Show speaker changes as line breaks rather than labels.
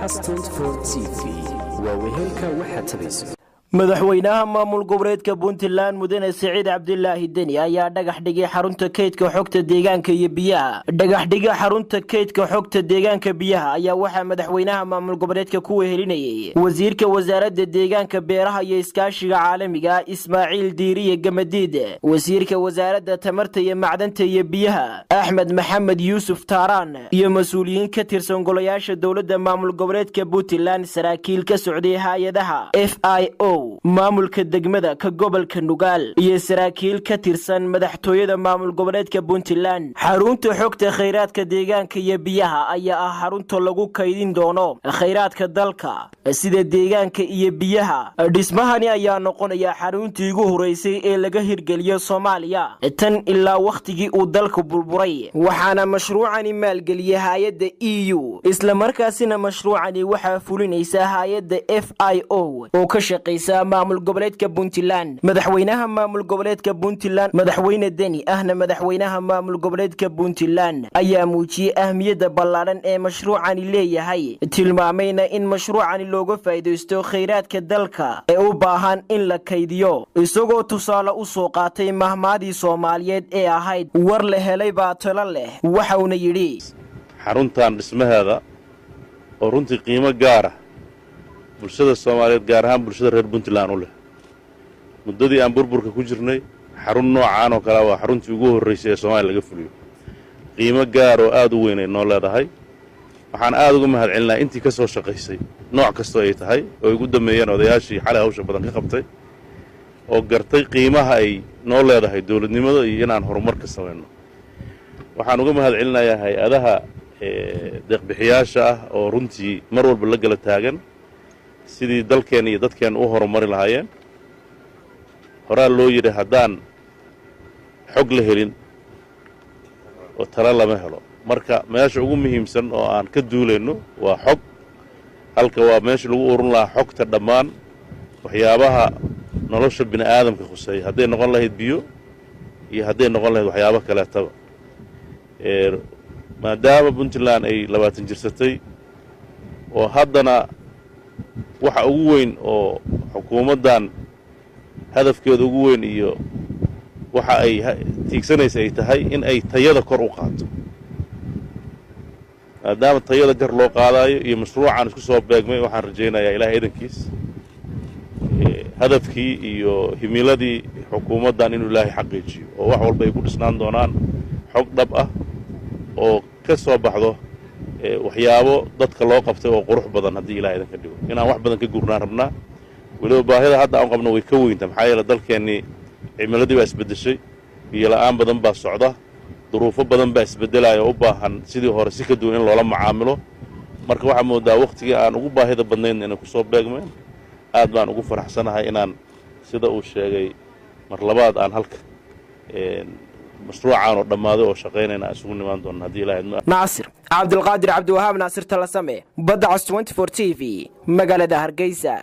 Cas 24 TV ووهلك واحد تبيس
madaxweynaha maamul goboleedka Puntland mudane Saciid Cabdilaahi Deni ayaa dhagax dhigay xarunta kaydka xogta deegaanka iyo biyaha dhagax dhiga xarunta kaydka xogta deegaanka biyaha ayaa waxa madaxweynaha maamul goboleedka ku wehelinayay wasiirka wasaaradda deegaanka beeraha iyo iskaashiga caalamiga Ismaaciil Diiriye Gamadiid wasiirka wasaaradda tamarta iyo macdanta iyo biyaha Axmed Maxamed Yuusuf Taaraan iyo mas'uuliyiin ka tirsan golayaasha dawladda maamul goboleedka Puntland saraakiil ka socday hay'adaha FIO maamulka degmada ka gobolka Nugaal iyo saraakiil ka tirsan madaxtooyada maamul goboleedka Puntland xarunta xogta kheyraadka deegaanka iyo biyaha ayaa ah xarunta lagu kaydin doono kheyraadka dalka sida deegaanka iyo biyaha dhismahani ayaa noqonaya xaruntii ugu horeysay ee laga hirgeliyo Soomaaliya tan ilaa waqtigii uu dalku burburay waxaana mashruucani maalgeliyay hay'adda EU isla markaasina mashruucani waxa fulinaysa hay'adda FIO oo ka shaqeysa maamul goboleedka Puntland madaxweynaha maamul goboleedka Puntland madaxweyne Deni ahna madaxweynaha maamul goboleedka Puntland ayaa muujiyay ahmiyadda ballaaran ee mashruucani leeyahay tilmaamayna in mashruucani looga faa'iideysto kheyraadka dalka ee u baahan in la kaydiyo isagoo tusaale u soo qaatay mahmaadii Soomaaliyeed ee ahayd war la helay baa talo leh waxa uu yiri
xaruntan dhismaheeda oo runtii qiimo gaar ah bulshada Soomaaliyeed gaar ahaan bulshada reer Puntland u leh muddadii aan burburka ku jirnay xarun noocaan oo kale waa xaruntii ugu horeysay ee Soomaaliya laga fuliyo qiimo gaar oo aad u weyn ay noo leedahay waxaan aad uga mahadcelinahay intii ka soo shaqeysay nooc kasta ay tahay oo ugu dameeyeen odayaashii xalay hawsha badan ka qabtay oo gartay qiimaha ay noo leedahay dawladnimada iyo inaan horumar ka sameeyno waxaan uga mahadcelinayaa hay'adaha deeq-bixiyaasha ah oo runtii mar walba la gala taagan sidii dalkeen iyo dadkeen u horumari lahaayeen horaa loo yiri haddaan xog la helin oo tala lama helo marka meesha ugu muhiimsan oo aan ka duulayno waa xog halka waa meesha lagu ururin lahaa xogta dhammaan waxyaabaha nolosha bini'aadamka khusay hadday noqon lahayd biyo iyo hadday noqon lahayd waxyaabo kaleetaba maadaama Puntland ay 20 jirsatay oo haddana waxa ugu weyn oo xukuumaddan hadafkeedu ugu weyn iyo waxa ay tiigsanaysaa ay tahay in ay tayada kor u qaato maadaama tayada kor loo qaadayo iyo mashruucan isku soo beegmay waxaan rajaynayaa ilaahay idankiis hadafkii iyo himiladii xukuumaddan inuu ilaahay xaqiijiyo oo wax walba ay ku dhisnaan doonaan xog dhab ah oo ka soo baxdo waxyaabo dadka loo qabtay oo qurux badan hadii ilaahay idan ka dhigo inaan wax badan ka gurnaan rabnaa waliba baahida hadda aan qabno way ka weynta maxaa yeelay dalkeenni cimiladii baa isbedeshay biyo la'aan badan baa socda duruufo badan baa isbedelaya oo u baahan sidii hore si ka duwan in loola macaamilo marka waxaa moodaa waqtigii aan ugu baahida badnayn inay ku soo beegmeen aad baan ugu faraxsanahay inaan sida uu sheegay mar labaad aan halka مشروعان ودماده oo shaqeynayna isugu nimaan doona hadii ilaahay
Naasir Cabdulqaadir Cabdiwahaab Naasir Talasame Badda 24 TV magaalada Hargeysa